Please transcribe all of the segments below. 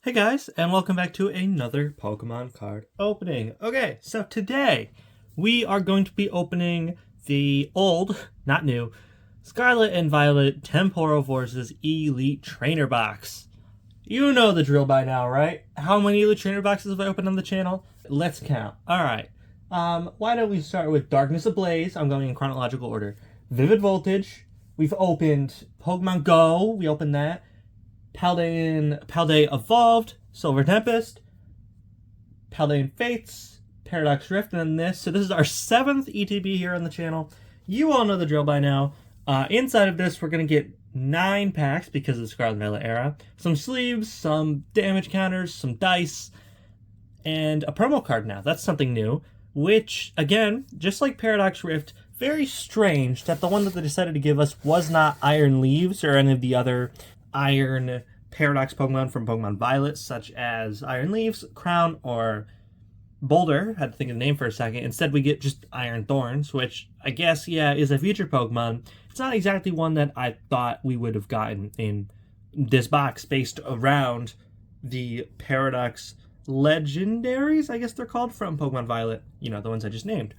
Hey guys, and welcome back to another Pokemon card opening. Okay, so today we are going to be opening the old, not new, Scarlet and Violet Temporal Forces Elite Trainer Box. You know the drill by now, right? How many Elite Trainer Boxes have I opened on the channel? Let's count. Alright, why don't we start with Darkness Ablaze. I'm going in chronological order. Vivid Voltage. We've opened Pokemon Go. We opened that. Paldea Evolved, Silver Tempest, Paldean Fates, Paradox Rift, and then this. So this is our 7th ETB here on the channel. You all know the drill by now. Inside of this, we're going to get 9 packs because of the Scarlet and Violet era. Some sleeves, some damage counters, some dice, and a promo card now. That's something new, which, again, just like Paradox Rift, very strange that the one that they decided to give us was not Iron Leaves or any of the other Iron Paradox Pokemon from Pokemon Violet, such as Iron Leaves, Crown, or Boulder. Had to think of the name for a second. Instead, we get just Iron Thorns, which I guess, yeah, is a future Pokemon. It's not exactly one that I thought we would have gotten in this box based around the Paradox Legendaries, I guess they're called, from Pokemon Violet. You know, the ones I just named.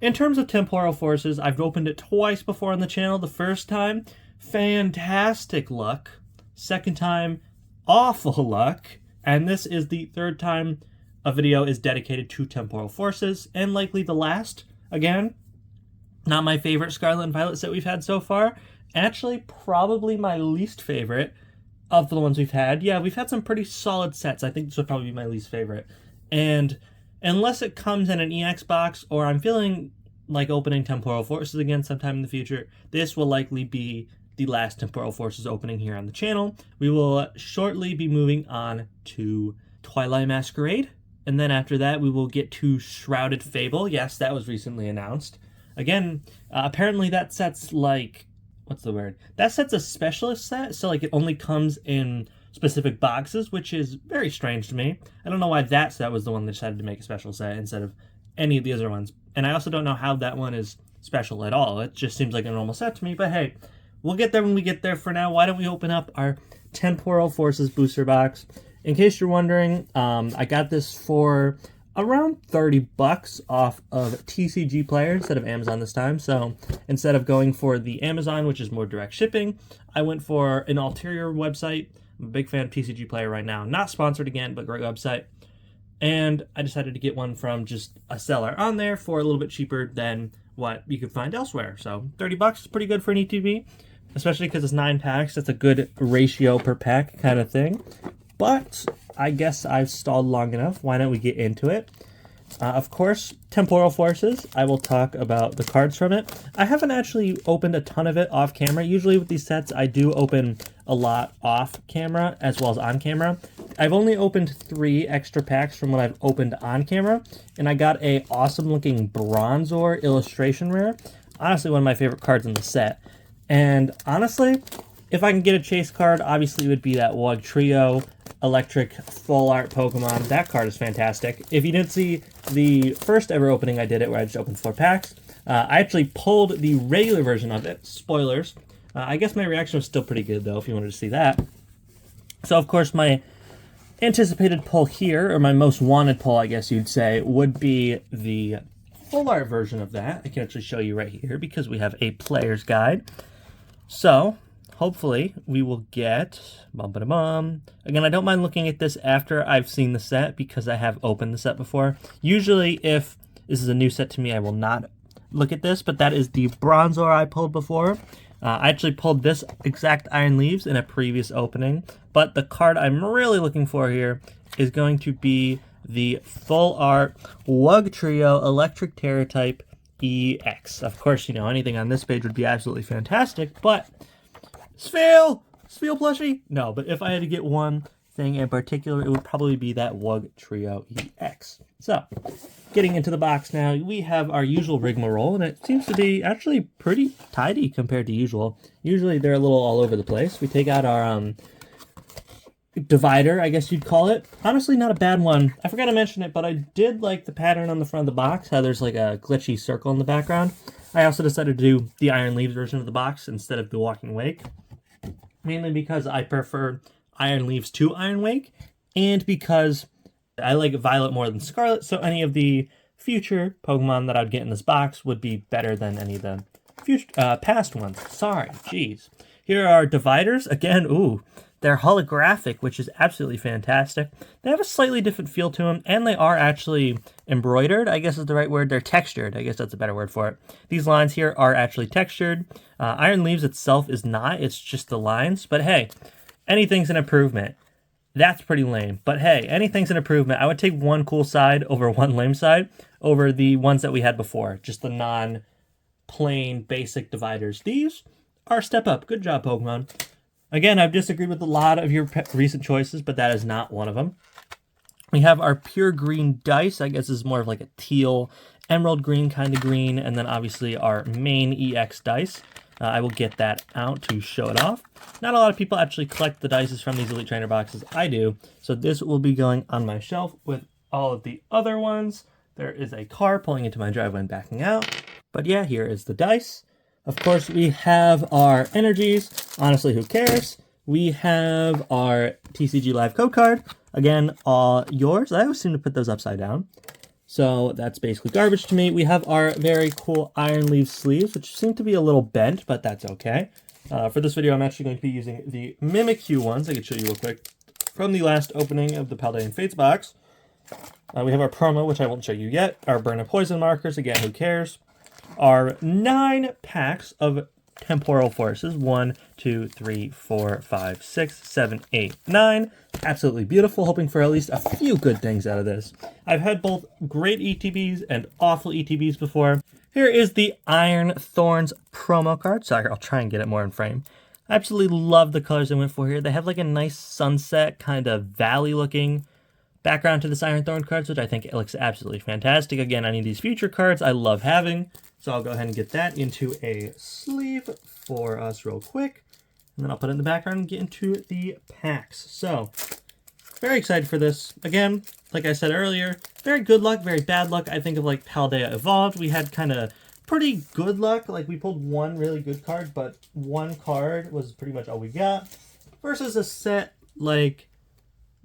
In terms of Temporal Forces, I've opened it twice before on the channel. The first time, fantastic luck. Second time, awful luck. And this is the third time a video is dedicated to Temporal Forces, and likely the last. Again, not my favorite Scarlet and Violet set we've had so far. Actually, probably my least favorite of the ones we've had. Yeah, we've had some pretty solid sets. I think this would probably be my least favorite. And unless it comes in an EX box, or I'm feeling like opening Temporal Forces again sometime in the future, this will likely be the last Temporal Forces opening here on the channel. We will shortly be moving on to Twilight Masquerade, and then after that we will get to Shrouded Fable. Yes, that was recently announced. Again, apparently that set's like, what's the word? That set's a specialist set, so like it only comes in specific boxes, which is very strange to me. I don't know why that set was the one that decided to make a special set instead of any of the other ones. And I also don't know how that one is special at all. It just seems like a normal set to me, but hey, we'll get there when we get there. For now, why don't we open up our Temporal Forces booster box. In case you're wondering, I got this for around 30 bucks off of TCG Player instead of Amazon this time. So instead of going for the Amazon, which is more direct shipping, I went for an ulterior website. I'm a big fan of TCG Player right now. Not sponsored again, but great website. And I decided to get one from just a seller on there for a little bit cheaper than what you could find elsewhere. So 30 bucks is pretty good for an ETB, especially because it's 9 packs. That's a good ratio per pack kind of thing. But I guess I've stalled long enough. Why don't we get into it? Of course, Temporal Forces. I will talk about the cards from it. I haven't actually opened a ton of it off camera. Usually with these sets, I do open a lot off camera as well as on camera. I've only opened 3 extra packs from what I've opened on camera, and I got a awesome looking Bronzor illustration rare. Honestly, one of my favorite cards in the set. And honestly, if I can get a chase card, obviously it would be that Wug Trio Electric Full Art Pokemon. That card is fantastic. If you didn't see the first ever opening I did it, where I just opened 4 packs, I actually pulled the regular version of it. Spoilers. I guess my reaction was still pretty good, though, if you wanted to see that. So, of course, my anticipated pull here, or my most wanted pull, I guess you'd say, would be the full art version of that. I can actually show you right here because we have a player's guide. So, hopefully, we will get... Again, I don't mind looking at this after I've seen the set because I have opened the set before. Usually, if this is a new set to me, I will not look at this, but that is the Bronzor I pulled before. I actually pulled this exact Iron Leaves in a previous opening, but the card I'm really looking for here is going to be the Full Art Wug Trio Electric Terra Type EX. Of course, you know, anything on this page would be absolutely fantastic, but Spheal plushie? No, but if I had to get one thing in particular, it would probably be that Wug Trio EX. So, getting into the box now, we have our usual rigmarole, and it seems to be actually pretty tidy compared to usual. Usually they're a little all over the place. We take out our divider, I guess you'd call it. Honestly, not a bad one. I forgot to mention it, but I did like the pattern on the front of the box, how there's like a glitchy circle in the background. I also decided to do the Iron Leaves version of the box instead of the Walking Wake, mainly because I prefer Iron Leaves to Iron Wake, and because I like Violet more than Scarlet, so any of the future Pokemon that I'd get in this box would be better than any of the future past ones. Sorry, jeez. Here are dividers. Again, ooh, they're holographic, which is absolutely fantastic. They have a slightly different feel to them, and they are actually embroidered, I guess is the right word. They're textured. I guess that's a better word for it. These lines here are actually textured. Iron Leaves itself is not. It's just the lines. But hey, anything's an improvement. That's pretty lame. But hey, anything's an improvement. I would take one cool side over one lame side over the ones that we had before. Just the non-plain basic dividers. These are a step up. Good job, Pokemon. Again, I've disagreed with a lot of your recent choices, but that is not one of them. We have our pure green dice. I guess this is more of like a teal, emerald green kind of green. And then obviously our main EX dice. I will get that out to show it off. Not a lot of people actually collect the dices from these Elite Trainer boxes. I do. So this will be going on my shelf with all of the other ones. There is a car pulling into my driveway and backing out. But yeah, here is the dice. Of course, we have our energies. Honestly, who cares? We have our TCG Live code card. Again, all yours. I always seem to put those upside down. So that's basically garbage to me. We have our very cool Iron Leaf sleeves, which seem to be a little bent, but that's okay. For this video, I'm actually going to be using the Mimikyu ones. I can show you real quick. From the last opening of the Paldean Fates box, we have our promo, which I won't show you yet. Our Burn and Poison markers. Again, who cares? Our 9 packs of Temporal Forces. 1, 2, 3, 4, 5, 6, 7, 8, 9. Absolutely beautiful. Hoping for at least a few good things out of this. I've had both great ETBs and awful ETBs before. Here is the Iron Thorns promo card. Sorry, I'll try and get it more in frame. I absolutely love the colors I went for here. They have like a nice sunset kind of valley looking background to this Iron Thorn cards, which I think it looks absolutely fantastic. Again, any of these future cards I love having. So I'll go ahead and get that into a sleeve for us real quick. And then I'll put it in the background and get into the packs. So, very excited for this. Again, like I said earlier, very good luck, very bad luck. I think of like Paldea Evolved. We had kind of pretty good luck. Like we pulled one really good card, but one card was pretty much all we got. Versus a set like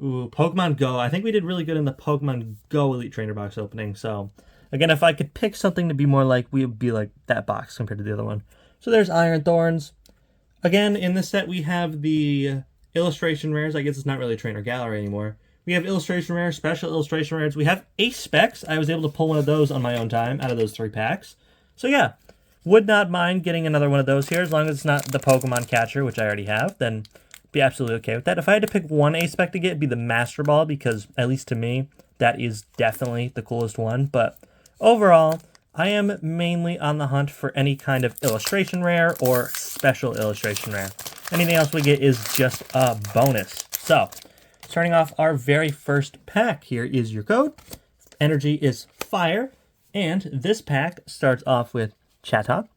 Pokemon Go. I think we did really good in the Pokemon Go Elite Trainer box opening. So, again, if I could pick something to be more like, we would be like that box compared to the other one. So there's Iron Thorns. Again, in this set, we have the illustration rares. I guess it's not really a trainer gallery anymore. We have illustration rares, special illustration rares. We have Ace Specs. I was able to pull one of those on my own time out of those 3 packs. So yeah, would not mind getting another one of those here as long as it's not the Pokemon Catcher, which I already have. Then be absolutely okay with that. If I had to pick one Ace Spec to get, it'd be the Master Ball because, at least to me, that is definitely the coolest one. But overall, I am mainly on the hunt for any kind of illustration rare or special illustration rare. Anything else we get is just a bonus. So, starting off our very first pack, here is your code. Energy is fire. And this pack starts off with Chatot,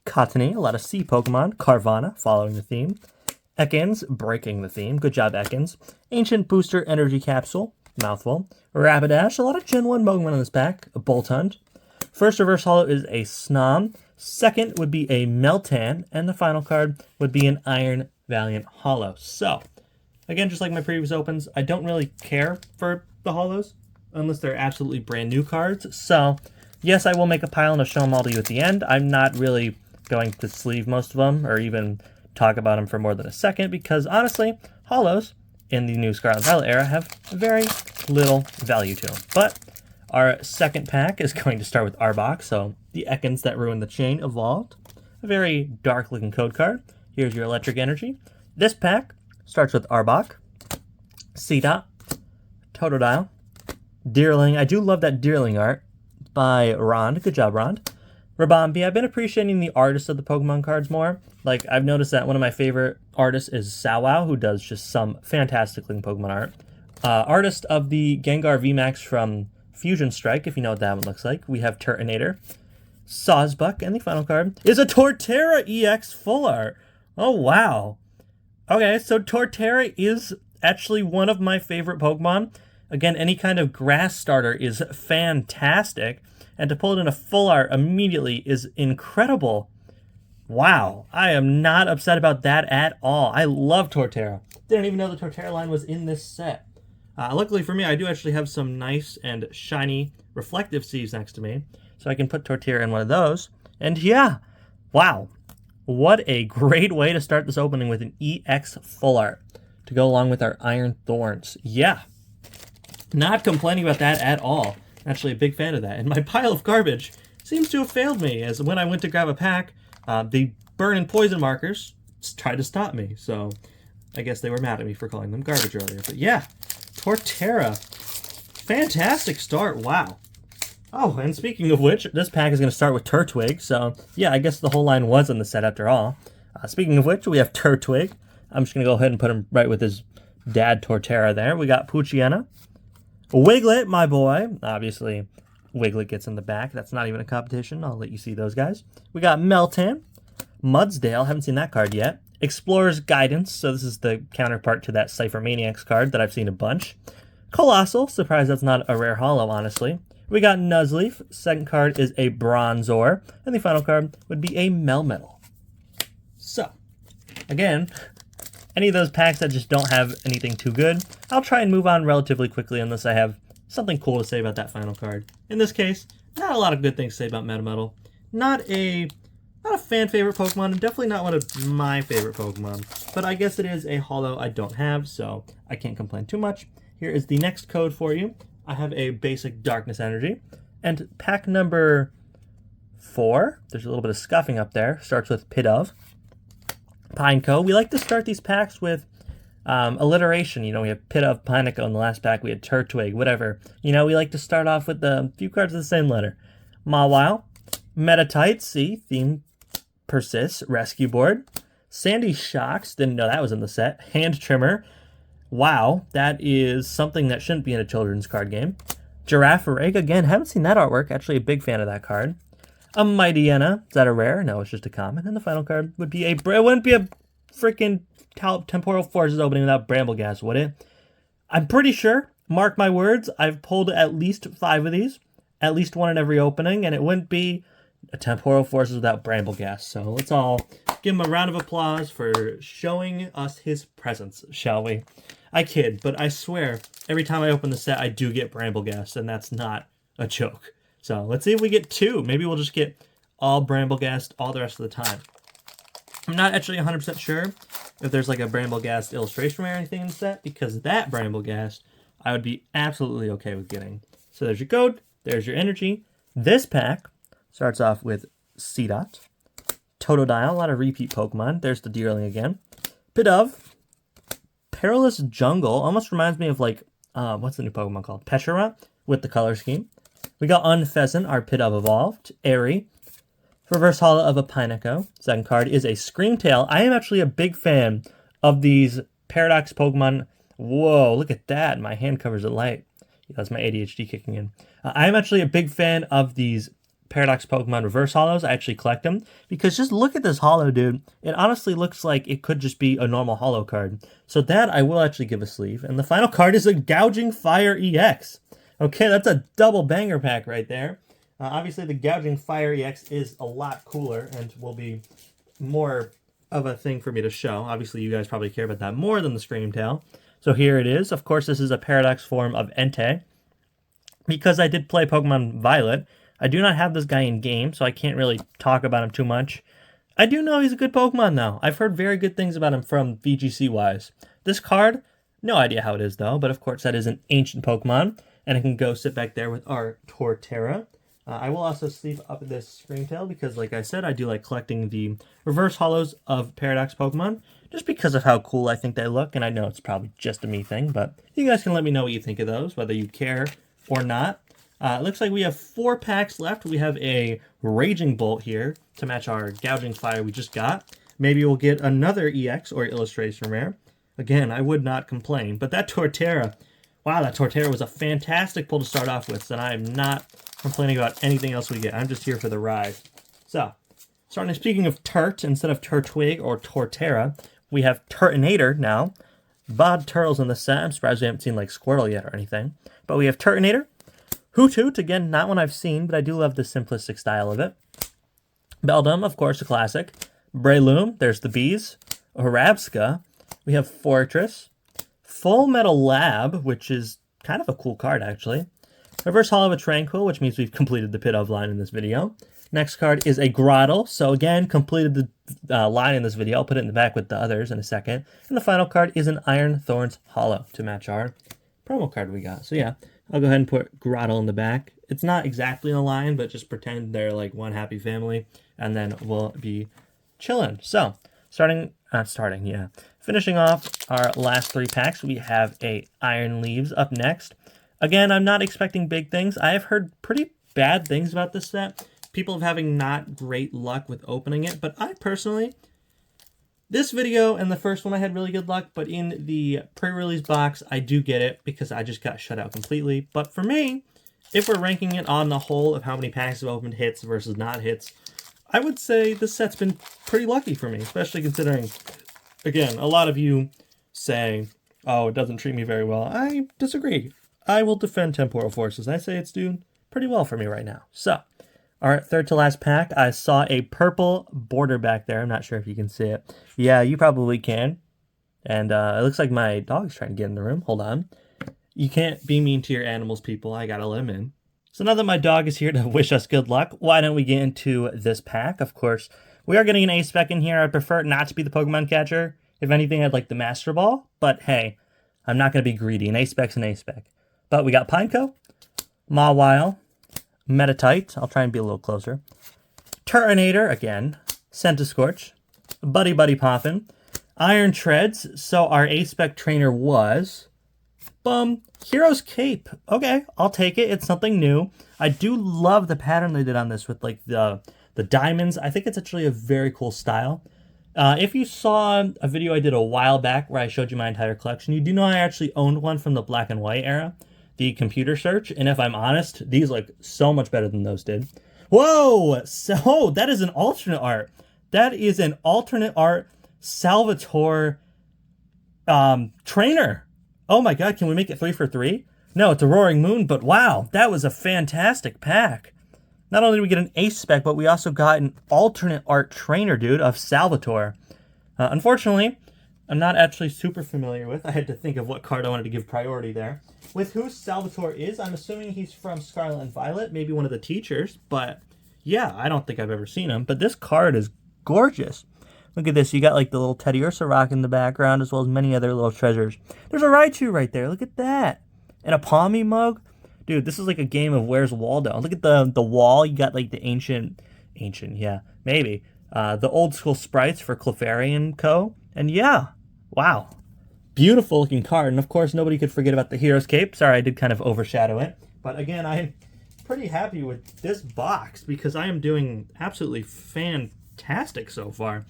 Cottonee, a lot of sea Pokemon, Carvana, following the theme, Ekans, breaking the theme, good job Ekans, Ancient Booster Energy Capsule, mouthful, Rapidash, a lot of Gen 1 Pokemon in this pack, a Boltund. First reverse holo is a Snom, second would be a Meltan, and the final card would be an Iron Valiant holo. So, again, just like my previous opens, I don't really care for the holos, unless they're absolutely brand new cards. So, yes, I will make a pile and I'll show them all to you at the end. I'm not really going to sleeve most of them, or even talk about them for more than a second, because honestly, holos in the new Scarlet and Violet era have very little value to them. But our second pack is going to start with Arbok, so the Ekans that ruined the chain evolved. A very dark looking code card. Here's your electric energy. This pack starts with Arbok, Seedot, Totodile, Deerling. I do love that Deerling art by Rond. Good job, Rond. Rabambi. I've been appreciating the artists of the Pokemon cards more. Like, I've noticed that one of my favorite artists is Sawau, who does just some fantastic looking Pokemon art. Artist of the Gengar VMAX from Fusion Strike, if you know what that one looks like. We have Turtonator, Sawsbuck, and the final card is a Torterra EX full art. Oh, wow. Okay, so Torterra is actually one of my favorite Pokemon. Again, any kind of grass starter is fantastic, and to pull it in a full art immediately is incredible. Wow, I am not upset about that at all. I love Torterra. Didn't even know the Torterra line was in this set. Luckily for me, I do actually have some nice and shiny reflective sleeves next to me, so I can put Torterra in one of those. And yeah, wow, what a great way to start this opening with an EX Full Art to go along with our Iron Thorns. Yeah, not complaining about that at all. Actually a big fan of that. And my pile of garbage seems to have failed me, as when I went to grab a pack, the burn and poison markers tried to stop me. So I guess they were mad at me for calling them garbage earlier. But yeah, Torterra, fantastic start. Wow. Oh, and speaking of which, this pack is going to start with Turtwig. So yeah, I guess the whole line was in the set after all. Speaking of which, we have Turtwig. I'm just going to go ahead and put him right with his dad Torterra there. We got Poochyena. Wiglet, my boy. Obviously, Wiglet gets in the back. That's not even a competition. I'll let you see those guys. We got Meltan. Mudsdale. Haven't seen that card yet. Explorer's Guidance. So this is the counterpart to that Cypher Maniacs card that I've seen a bunch. Colossal. Surprised that's not a rare holo, honestly. We got Nuzleaf. Second card is a Bronzor. And the final card would be a Melmetal. So, again, any of those packs that just don't have anything too good, I'll try and move on relatively quickly unless I have something cool to say about that final card. In this case, not a lot of good things to say about Metametal. Not a fan favorite Pokemon, and definitely not one of my favorite Pokemon. But I guess it is a holo I don't have, so I can't complain too much. Here is the next code for you. I have a basic Darkness Energy, and pack number 4, there's a little bit of scuffing up there, starts with Pit of. Pineco. We like to start these packs with alliteration. You know, we have Pit of, Pineco in the last pack. We had Turtwig, whatever. You know, we like to start off with a few cards of the same letter. Mawile. Metatite. See, theme persists. Rescue Board. Sandy Shocks. Didn't know that was in the set. Hand Trimmer. Wow, that is something that shouldn't be in a children's card game. Giraffe Rig. Again, haven't seen that artwork. Actually a big fan of that card. A Mightyena. Is that a rare? No, it's just a common. And the final card would be it wouldn't be a freaking Temporal Forces opening without Brambleghast, would it? I'm pretty sure, mark my words, I've pulled at least 5 of these. At least one in every opening, and it wouldn't be a Temporal Forces without Brambleghast. So let's all give him a round of applause for showing us his presence, shall we? I kid, but I swear, every time I open the set, I do get Brambleghast, and that's not a joke. So let's see if we get 2. Maybe we'll just get all Brambleghast all the rest of the time. I'm not actually 100% sure if there's like a Brambleghast illustration or anything in the set, because that Brambleghast I would be absolutely okay with getting. So there's your code, there's your energy. This pack starts off with Seedot, Totodile, a lot of repeat Pokemon. There's the Deerling again. Pidove, Perilous Jungle, almost reminds me of like, what's the new Pokemon called? Pechera with the color scheme. We got Unpheasant, our Pidove evolved. Airy. Reverse holo of a Pineco. Second card is a Screamtail. I am actually a big fan of these Paradox Pokemon. Whoa, look at that. My hand covers it light. That's my ADHD kicking in. I am actually a big fan of these Paradox Pokemon reverse holos. I actually collect them because just look at this holo, dude. It honestly looks like it could just be a normal holo card. So that I will actually give a sleeve. And the final card is a Gouging Fire EX. Okay, that's a double banger pack right there. Obviously, the Gouging Fire EX is a lot cooler and will be more of a thing for me to show. Obviously, you guys probably care about that more than the Screamtail. So here it is. Of course, this is a Paradox form of Entei. Because I did play Pokemon Violet, I do not have this guy in game, so I can't really talk about him too much. I do know he's a good Pokemon, though. I've heard very good things about him from VGC-wise. This card, no idea how it is, though, but of course that is an ancient Pokemon. And it can go sit back there with our Torterra. I will also sleeve up this Screamtail because, like I said, I do like collecting the reverse holos of Paradox Pokemon just because of how cool I think they look. And I know it's probably just a me thing, but you guys can let me know what you think of those, whether you care or not. It looks like we have 4 packs left. We have a Raging Bolt here to match our Gouging Fire we just got. Maybe we'll get another EX or Illustration Rare. Again, I would not complain, but that Torterra... Wow, that Torterra was a fantastic pull to start off with, and I am not complaining about anything else we get. I'm just here for the ride. So, speaking of Turt, instead of Turtwig or Torterra, we have Turtonator now. Bod Turtle's in the set. I'm surprised we haven't seen like Squirtle yet or anything. But we have Turtonator. Hoothoot, again, not one I've seen, but I do love the simplistic style of it. Beldum, of course, a classic. Breloom, there's the bees. Horabska. We have Fortress, Full Metal Lab, which is kind of a cool card, actually. Reverse Hall of a Tranquil, which means we've completed the pit of line in this video. Next card is a Grottle. So again, completed the line in this video. I'll put it in the back with the others in a second. And the final card is an Iron Thorns Hollow to match our promo card we got. So yeah, I'll go ahead and put Grottle in the back. It's not exactly in a line, but just pretend they're like one happy family. And then we'll be chilling. So finishing off our last 3 packs, we have a Iron Leaves up next. Again, I'm not expecting big things. I have heard pretty bad things about this set. People having not great luck with opening it, but I personally, this video and the first one I had really good luck, but in the pre-release box, I do get it because I just got shut out completely. But for me, if we're ranking it on the whole of how many packs have opened hits versus not hits, I would say this set's been pretty lucky for me, especially considering, again, a lot of you say, oh, it doesn't treat me very well. I disagree. I will defend Temporal Forces. I say it's doing pretty well for me right now. So, all right, third to last pack. I saw a purple border back there. I'm not sure if you can see it. Yeah, you probably can. And it looks like my dog's trying to get in the room. Hold on. You can't be mean to your animals, people. I gotta let him in. So now that my dog is here to wish us good luck, why don't we get into this pack? Of course, we are getting an A-Spec in here. I prefer it not to be the Pokemon catcher. If anything, I'd like the Master Ball. But hey, I'm not going to be greedy. An A-Spec's an A-Spec. But we got Pineco, Mawile, Metatite. I'll try and be a little closer. Turtonator, again. Centiskorch. Buddy Buddy Poffin. Iron Treads. So our A-Spec trainer was... Hero's Cape. Okay, I'll take it. It's something new. I do love the pattern they did on this with like the diamonds. I think it's actually a very cool style. If you saw a video I did a while back where I showed you my entire collection, you do know I actually owned one from the black and white era, the computer search. And if I'm honest, these look so much better than those did. Whoa! So that is an alternate art. That is an alternate art Salvatore trainer. Oh my god, can we make it 3 for 3? No, it's a Roaring Moon, but wow, that was a fantastic pack. Not only did we get an A-Spec, but we also got an alternate art trainer, dude, of Salvatore. Unfortunately, I'm not actually super familiar with. I had to think of what card I wanted to give priority there. With who Salvatore is, I'm assuming he's from Scarlet and Violet, maybe one of the teachers, but yeah, I don't think I've ever seen him. But this card is gorgeous. Look at this. You got like the little Teddy Ursa rock in the background as well as many other little treasures. There's a Raichu right there. Look at that. And a Palmy mug. Dude, this is like a game of Where's Waldo. Look at the wall. You got like the ancient, yeah, maybe. The old school sprites for Clefairy and Co. And yeah, wow. Beautiful looking card. And of course, nobody could forget about the Hero's Cape. Sorry, I did kind of overshadow it. But again, I'm pretty happy with this box because I am doing absolutely fantastic so far.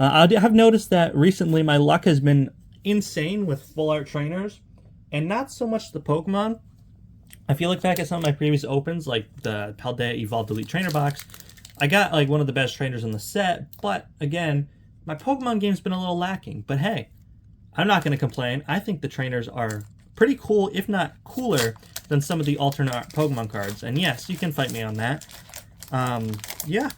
I have noticed that recently my luck has been insane with full art trainers and not so much the Pokemon. If you look back at some of my previous opens, like the Paldea Evolved Elite Trainer box, I got like one of the best trainers in the set, but again, my Pokemon game's been a little lacking. But hey, I'm not going to complain. I think the trainers are pretty cool, if not cooler, than some of the alternate Pokemon cards. And yes, you can fight me on that. Yeah.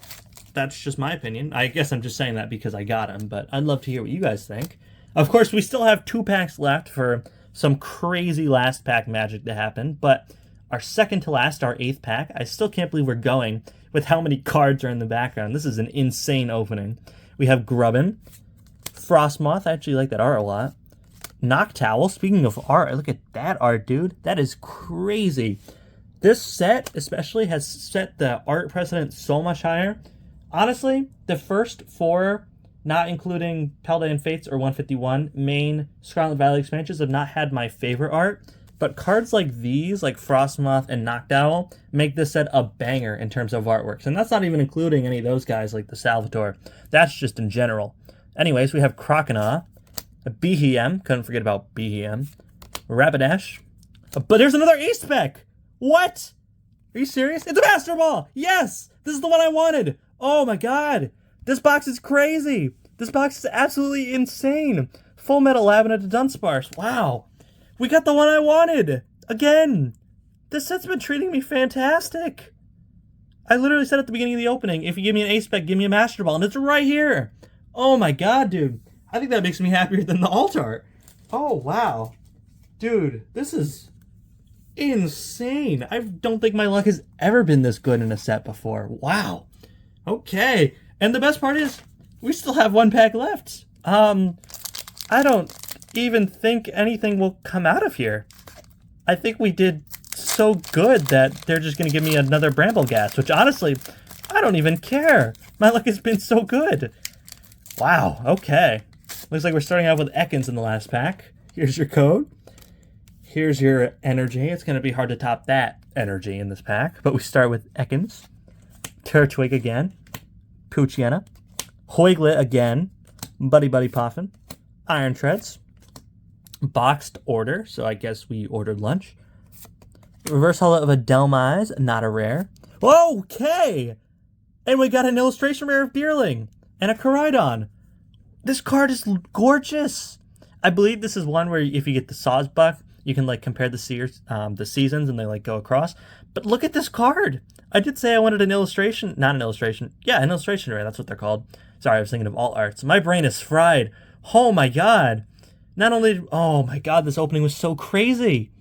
That's just my opinion. I guess I'm just saying that because I got him, but I'd love to hear what you guys think. Of course, we still have 2 packs left for some crazy last pack magic to happen, but our second to last, our 8th pack, I still can't believe we're going with how many cards are in the background. This is an insane opening. We have Grubbin, Frostmoth, I actually like that art a lot, Noctowl, speaking of art, look at that art, dude. That is crazy. This set especially has set the art precedent so much higher. Honestly, the first 4, not including Paldea and Fates or 151, main Scarlet Valley expansions have not had my favorite art, but cards like these, like Frostmoth and Noctowl, make this set a banger in terms of artworks. And that's not even including any of those guys like the Salvatore. That's just in general. Anyways, we have Croconaw, a Behem, couldn't forget about Behem, Rapidash, but there's another A-Spec! What? Are you serious? It's a Master Ball! Yes! This is the one I wanted! Oh my god! This box is crazy! This box is absolutely insane! Full Metal Lab and a Dunsparce. Wow! We got the one I wanted! Again! This set's been treating me fantastic! I literally said at the beginning of the opening, if you give me an A-Spec, give me a Master Ball, and it's right here! Oh my god, dude! I think that makes me happier than the alt art. Oh, wow. Dude, this is insane. I don't think my luck has ever been this good in a set before. Wow. Okay. And the best part is, we still have one pack left. I don't even think anything will come out of here. I think we did so good that they're just going to give me another Brambleghast, which honestly, I don't even care. My luck has been so good. Wow, okay. Looks like we're starting out with Ekans in the last pack. Here's your code. Here's your energy. It's going to be hard to top that energy in this pack, but we start with Ekans, Turtwig again, Poochyena, Hoiglet again, Buddy Poffin, Iron Treads, Boxed Order, so I guess we ordered lunch, Reverse Holo of a Delmise, not a rare. Okay! And we got an illustration rare of Deerling and a Koraidon. This card is gorgeous. I believe this is one where if you get the Sawsbuck, you can like compare the seasons and they like go across. But look at this card. I did say I wanted an illustration, not an illustration. Yeah, an illustration rare. That's what they're called. Sorry, I was thinking of alt arts. My brain is fried. Oh my god. Not only, oh my god, this opening was so crazy.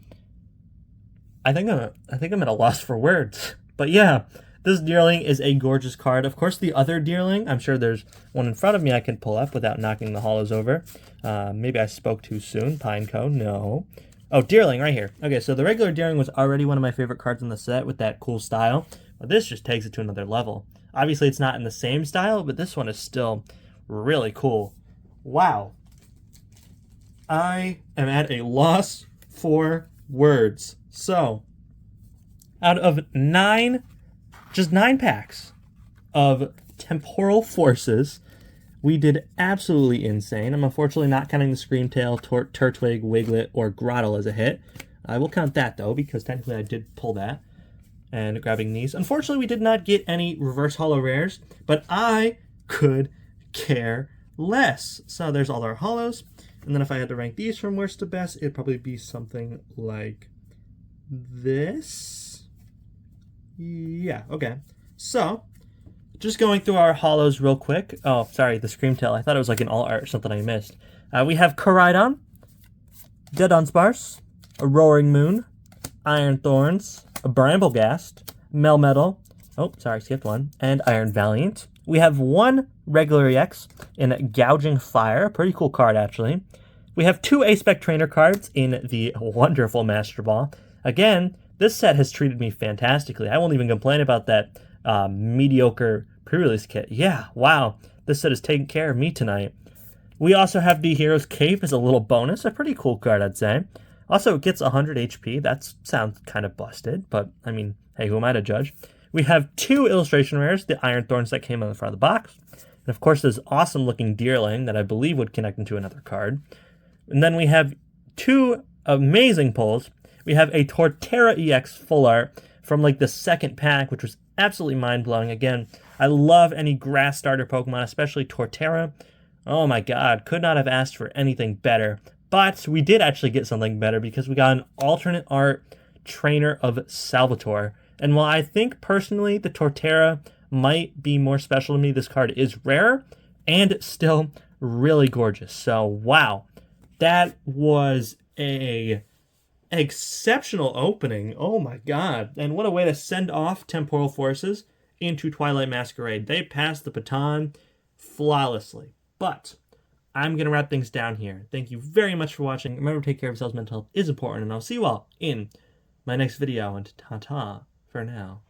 I think I'm at a loss for words. But yeah, this Deerling is a gorgeous card. Of course, the other Deerling, I'm sure there's one in front of me I can pull up without knocking the hollows over. Maybe I spoke too soon. Pineco, no. Oh, Deerling, right here. Okay, so the regular Deerling was already one of my favorite cards in the set with that cool style. But this just takes it to another level. Obviously, it's not in the same style, but this one is still really cool. Wow. I am at a loss for words. So, out of just 9 packs of Temporal Forces, we did absolutely insane. I'm unfortunately not counting the Screamtail, Turtwig, Wiglet, or Grottle as a hit. I will count that, though, because technically I did pull that. And grabbing these. Unfortunately, we did not get any reverse holo rares, but I could care less. So there's all our holos. And then if I had to rank these from worst to best, it'd probably be something like this. Yeah, okay. So, just going through our holos real quick. Oh, sorry, the Screamtail. I thought it was like an alt art or something I missed. We have Koraidon, Dunsparce, a Roaring Moon, Iron Thorns, a Brambleghast, Melmetal, oh, sorry, skipped one, and Iron Valiant. We have one regular EX in Gouging Fire, a pretty cool card, actually. We have 2 A-Spec Trainer cards in the wonderful Master Ball. Again, this set has treated me fantastically. I won't even complain about that mediocre pre-release kit. Yeah, wow, this set has taken care of me tonight. We also have the Hero's Cape as a little bonus, a pretty cool card, I'd say. Also, it gets 100 HP. That sounds kind of busted, but, I mean, hey, who am I to judge? We have 2 illustration rares, the Iron Thorns that came on the front of the box. And, of course, this awesome-looking Deerling that I believe would connect into another card. And then we have 2 amazing pulls. We have a Torterra EX full art from, like, the second pack, which was absolutely mind-blowing. Again, I love any grass starter Pokemon, especially Torterra. Oh, my God. Could not have asked for anything better. But we did actually get something better because we got an alternate art trainer of Salvatore. And while I think personally the Torterra might be more special to me, this card is rare and still really gorgeous. So, wow. That was a exceptional opening. Oh my god. And what a way to send off Temporal Forces into Twilight Masquerade. They passed the baton flawlessly. But I'm going to wrap things down here. Thank you very much for watching. Remember to take care of yourselves. Mental health is important. And I'll see you all in my next video. And ta-ta for now.